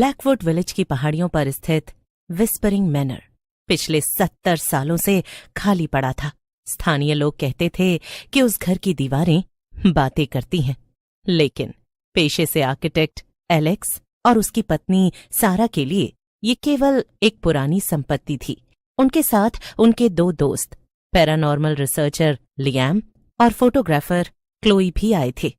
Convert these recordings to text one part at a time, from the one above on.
Blackwood village की पहाड़ियों पर स्थित विस्परिंग मैनर पिछले 70 सालों से खाली पड़ा था। स्थानीय लोग कहते थे कि उस घर की दीवारें बातें करती हैं, लेकिन पेशे से आर्किटेक्ट एलेक्स और उसकी पत्नी सारा के लिए ये केवल एक पुरानी संपत्ति थी। उनके साथ उनके 2 दोस्त, पैरानॉर्मल रिसर्चर लियाम और फोटोग्राफर क्लोई भी आए थे।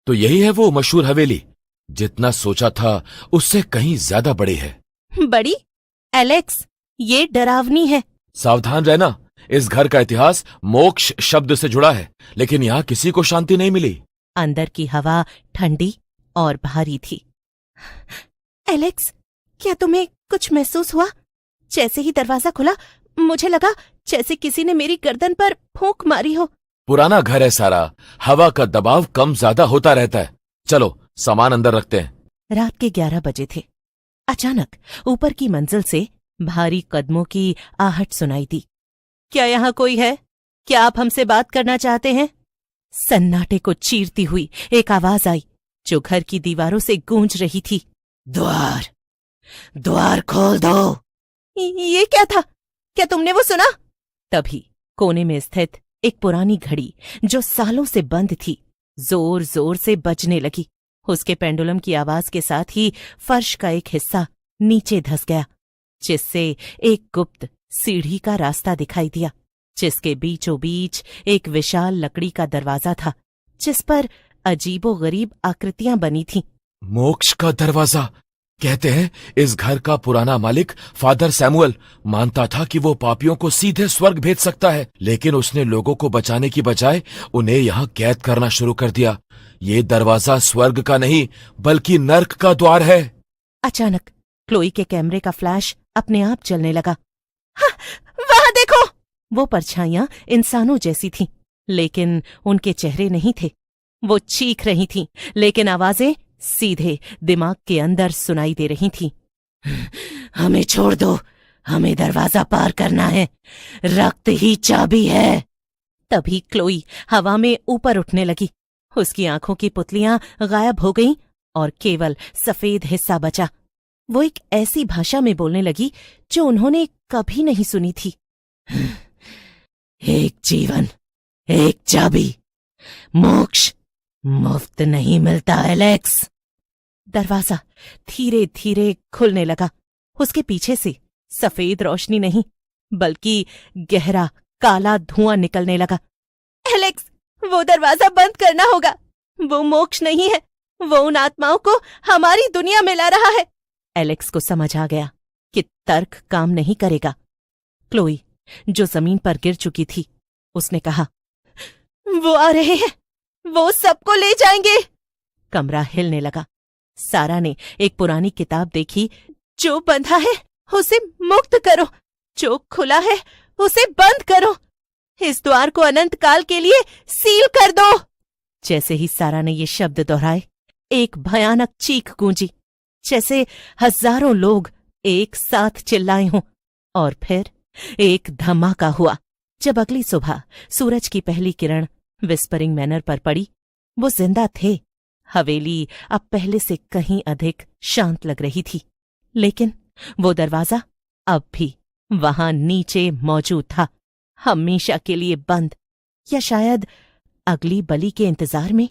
तो यही है वो मशहूर हवेली। जितना सोचा था उससे कहीं ज्यादा बड़ी है। बड़ी? एलेक्स, ये डरावनी है। सावधान रहना, इस घर का इतिहास मोक्ष शब्द से जुड़ा है, लेकिन यहाँ किसी को शांति नहीं मिली। अंदर की हवा ठंडी और भारी थी। एलेक्स, क्या तुम्हें कुछ महसूस हुआ? जैसे ही दरवाजा खुला, मुझे लगा जैसे किसी ने मेरी गर्दन पर फूंक मारी हो। पुराना घर है सारा, हवा का दबाव कम ज्यादा होता रहता है। चलो सामान अंदर रखते हैं। रात के 11 बजे थे। अचानक ऊपर की मंजिल से भारी कदमों की आहट सुनाई दी। क्या यहाँ कोई है? क्या आप हमसे बात करना चाहते हैं? सन्नाटे को चीरती हुई एक आवाज आई जो घर की दीवारों से गूंज रही थी। द्वार खोल दो। ये क्या था? क्या तुमने वो सुना? तभी कोने में स्थित एक पुरानी घड़ी जो सालों से बंद थी, जोर जोर से बजने लगी। उसके पेंडुलम की आवाज के साथ ही फर्श का एक हिस्सा नीचे धंस गया, जिससे एक गुप्त सीढ़ी का रास्ता दिखाई दिया, जिसके बीचों बीच एक विशाल लकड़ी का दरवाजा था, जिस पर अजीबोगरीब आकृतियां बनी थीं। मोक्ष का दरवाजा। कहते हैं इस घर का पुराना मालिक फादर सैमुअल मानता था कि वो पापियों को सीधे स्वर्ग भेज सकता है, लेकिन उसने लोगों को बचाने की बजाय उन्हें यहाँ कैद करना शुरू कर दिया। ये दरवाजा स्वर्ग का नहीं बल्कि नर्क का द्वार है। अचानक क्लोई के कैमरे का फ्लैश अपने आप चलने लगा। वहां देखो! वो परछाइयां इंसानों जैसी थीं, लेकिन उनके चेहरे नहीं थे। वो चीख रही थीं, लेकिन आवाजें सीधे दिमाग के अंदर सुनाई दे रही थीं। हमें छोड़ दो, हमें दरवाजा पार करना है, रक्त ही चाबी है। तभी क्लोई हवा में ऊपर उठने लगी। उसकी आंखों की पुतलियां गायब हो गईं और केवल सफेद हिस्सा बचा। वो एक ऐसी भाषा में बोलने लगी जो उन्होंने कभी नहीं सुनी थी। एक जीवन, एक चाबी, मोक्ष मुफ्त नहीं मिलता एलेक्स। दरवाजा धीरे धीरे खुलने लगा। उसके पीछे से सफेद रोशनी नहीं बल्कि गहरा काला धुआं निकलने लगा। एलेक्स, वो दरवाजा बंद करना होगा। वो मोक्ष नहीं है, वो उन आत्माओं को हमारी दुनिया में ला रहा है। एलेक्स को समझ आ गया कि तर्क काम नहीं करेगा। क्लोई, जो जमीन पर गिर चुकी थी, उसने कहा, वो आ रहे हैं, वो सबको ले जाएंगे। कमरा हिलने लगा। सारा ने एक पुरानी किताब देखी। जो बंधा है उसे मुक्त करो, जो खुला है उसे बंद करो, इस द्वार को अनंत काल के लिए सील कर दो। जैसे ही सारा ने ये शब्द दोहराए, एक भयानक चीख गूंजी, जैसे हजारों लोग एक साथ चिल्लाए हों। और फिर एक धमाका हुआ। जब अगली सुबह सूरज की पहली किरण विस्परिंग मैनर पर पड़ी, वो जिंदा थे। हवेली अब पहले से कहीं अधिक शांत लग रही थी, लेकिन वो दरवाजा अब भी वहां नीचे मौजूद था, हमेशा के लिए बंद, या शायद अगली बलि के इंतजार में।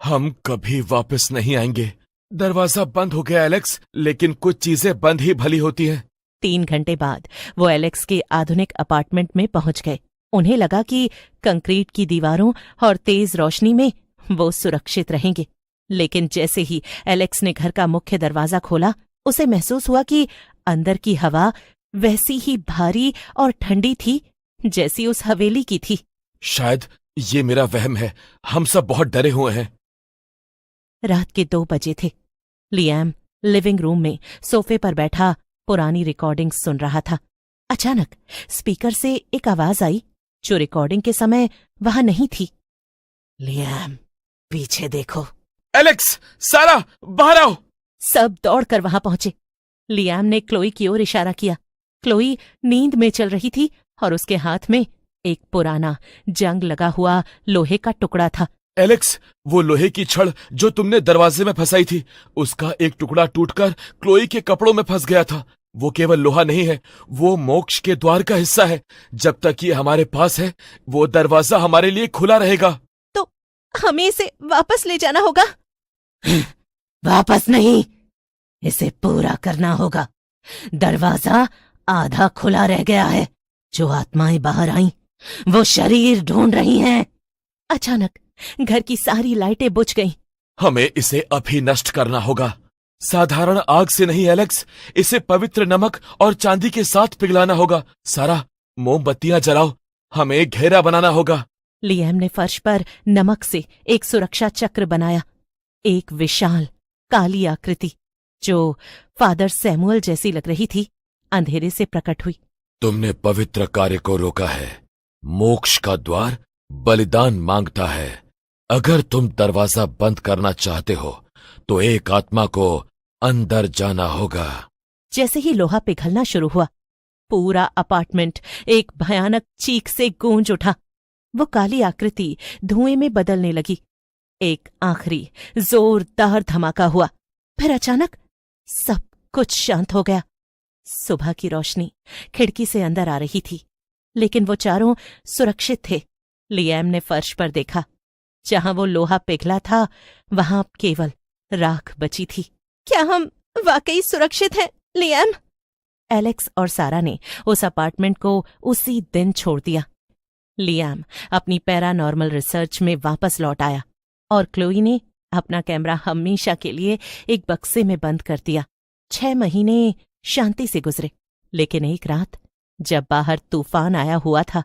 हम कभी वापस नहीं आएंगे। दरवाजा बंद हो गया एलेक्स, लेकिन कुछ चीजें बंद ही भली होती हैं। 3 घंटे बाद वो एलेक्स के आधुनिक अपार्टमेंट में पहुंच गए। उन्हें लगा कि कंक्रीट की दीवारों और तेज रोशनी में वो सुरक्षित रहेंगे, लेकिन जैसे ही एलेक्स ने घर का मुख्य दरवाजा खोला, उसे महसूस हुआ कि अंदर की हवा वैसी ही भारी और ठंडी थी जैसी उस हवेली की थी। शायद ये मेरा वहम है, हम सब बहुत डरे हुए हैं। रात के 2 बजे थे। लियाम लिविंग रूम में सोफे पर बैठा पुरानी रिकॉर्डिंग सुन रहा था। अचानक स्पीकर से एक आवाज आई जो रिकॉर्डिंग के समय वहां नहीं थी। लियाम, पीछे देखो। एलेक्स, सारा, बाहर आओ। सब दौड़कर वहां पहुंचे। लियाम ने क्लोई की ओर इशारा किया। क्लोई नींद में चल रही थी और उसके हाथ में एक पुराना जंग लगा हुआ लोहे का टुकड़ा था एलेक्स, वो लोहे की छड़ जो तुमने दरवाजे में फंसाई थी, उसका एक टुकड़ा टूटकर क्लोई के कपड़ों में फंस गया था। वो केवल लोहा नहीं है, वो मोक्ष के द्वार का हिस्सा है। जब तक ये हमारे पास है, वो दरवाजा हमारे लिए खुला रहेगा। तो हमें इसे वापस ले जाना होगा। वापस नहीं, इसे पूरा करना होगा। दरवाजा आधा खुला रह गया है। जो आत्माएं बाहर आईं, वो शरीर ढूंढ रही हैं। अचानक घर की सारी लाइटें बुझ गईं। हमें इसे अभी नष्ट करना होगा। साधारण आग से नहीं एलेक्स, इसे पवित्र नमक और चांदी के साथ पिघलाना होगा। सारा, मोमबत्तियां जलाओ, हमें घेरा बनाना होगा। लिएम ने फर्श पर नमक से एक सुरक्षा चक्र बनाया। एक विशाल काली आकृति जो फादर सैमुअल जैसी लग रही थी, अंधेरे से प्रकट हुई। तुमने पवित्र कार्य को रोका है। मोक्ष का द्वार बलिदान मांगता है। अगर तुम दरवाजा बंद करना चाहते हो तो एक आत्मा को अंदर जाना होगा। जैसे ही लोहा पिघलना शुरू हुआ, पूरा अपार्टमेंट एक भयानक चीख से गूंज उठा। वो काली आकृति धुएं में बदलने लगी। एक आखिरी जोरदार धमाका हुआ, फिर अचानक सब कुछ शांत हो गया। सुबह की रोशनी खिड़की से अंदर आ रही थी, लेकिन वो चारों सुरक्षित थे। लिएम ने फर्श पर देखा। जहां वो लोहा पिघला था, वहां केवल राख बची थी। क्या हम वाकई सुरक्षित हैं, लिएम? एलेक्स और सारा ने उस अपार्टमेंट को उसी दिन छोड़ दिया। लिएम अपनी पैरानॉर्मल रिसर्च में वापस लौट आया और क्लोई ने अपना कैमरा हमेशा के लिए एक बक्से में बंद कर दिया। 6 महीने शांति से गुजरे, लेकिन एक रात जब बाहर तूफान आया हुआ था,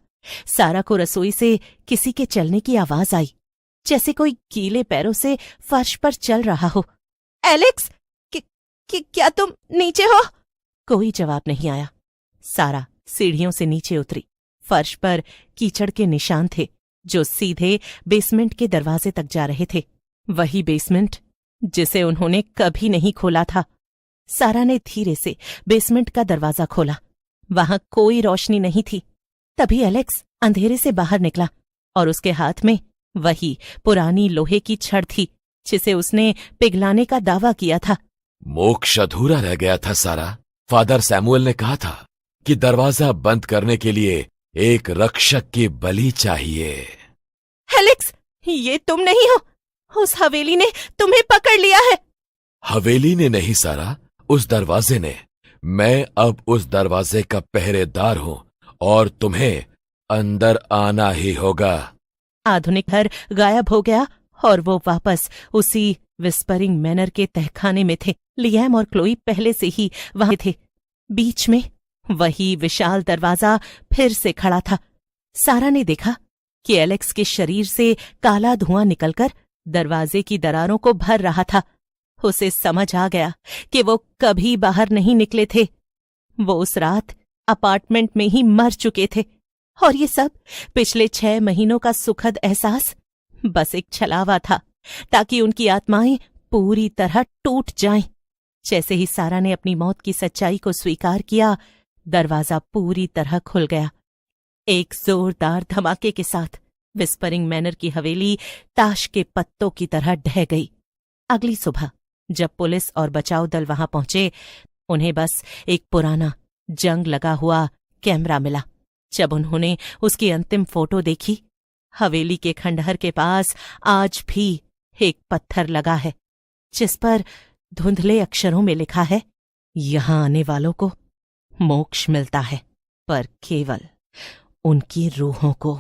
सारा को रसोई से किसी के चलने की आवाज आई, जैसे कोई गीले पैरों से फर्श पर चल रहा हो। एलेक्स, क्या तुम नीचे हो? कोई जवाब नहीं आया। सारा सीढ़ियों से नीचे उतरी। फर्श पर कीचड़ के निशान थे जो सीधे बेसमेंट के दरवाजे तक जा रहे थे। वही बेसमेंट जिसे उन्होंने कभी नहीं खोला था। सारा ने धीरे से बेसमेंट का दरवाजा खोला। वहां कोई रोशनी नहीं थी। तभी एलेक्स अंधेरे से बाहर निकला और उसके हाथ में वही पुरानी लोहे की छड़ थी जिसे उसने पिघलाने का दावा किया था। मोक्ष अधूरा रह गया था सारा। फादर सैमुअल ने कहा था कि दरवाजा बंद करने के लिए एक रक्षक की बलि चाहिए। एलेक्स, ये तुम नहीं हो। उस हवेली ने तुम्हें पकड़ लिया है। हवेली ने नहीं सारा, उस दरवाजे ने। मैं अब उस दरवाजे का पहरेदार हूं और तुम्हें अंदर आना ही होगा। आधुनिक घर गायब हो गया और वो वापस उसी विस्परिंग मैनर के तहखाने में थे। लिएम और क्लोई पहले से ही वहां थे। बीच में वही विशाल दरवाजा फिर से खड़ा था। सारा ने देखा कि एलेक्स के शरीर से काला धुआं निकलकर दरवाजे की दरारों को भर रहा था। उसे समझ आ गया कि वो कभी बाहर नहीं निकले थे। वो उस रात अपार्टमेंट में ही मर चुके थे और ये सब पिछले 6 महीनों का सुखद एहसास बस एक छलावा था, ताकि उनकी आत्माएं पूरी तरह टूट जाएं। जैसे ही सारा ने अपनी मौत की सच्चाई को स्वीकार किया, दरवाजा पूरी तरह खुल गया। एक जोरदार धमाके के साथ विस्परिंग मैनर की हवेली ताश के पत्तों की तरह ढह गई। अगली सुबह जब पुलिस और बचाव दल वहां पहुंचे, उन्हें बस एक पुराना जंग लगा हुआ कैमरा मिला। जब उन्होंने उसकी अंतिम फोटो देखी, हवेली के खंडहर के पास आज भी एक पत्थर लगा है जिस पर धुंधले अक्षरों में लिखा है, यहां आने वालों को मोक्ष मिलता है, पर केवल उनकी रूहों को।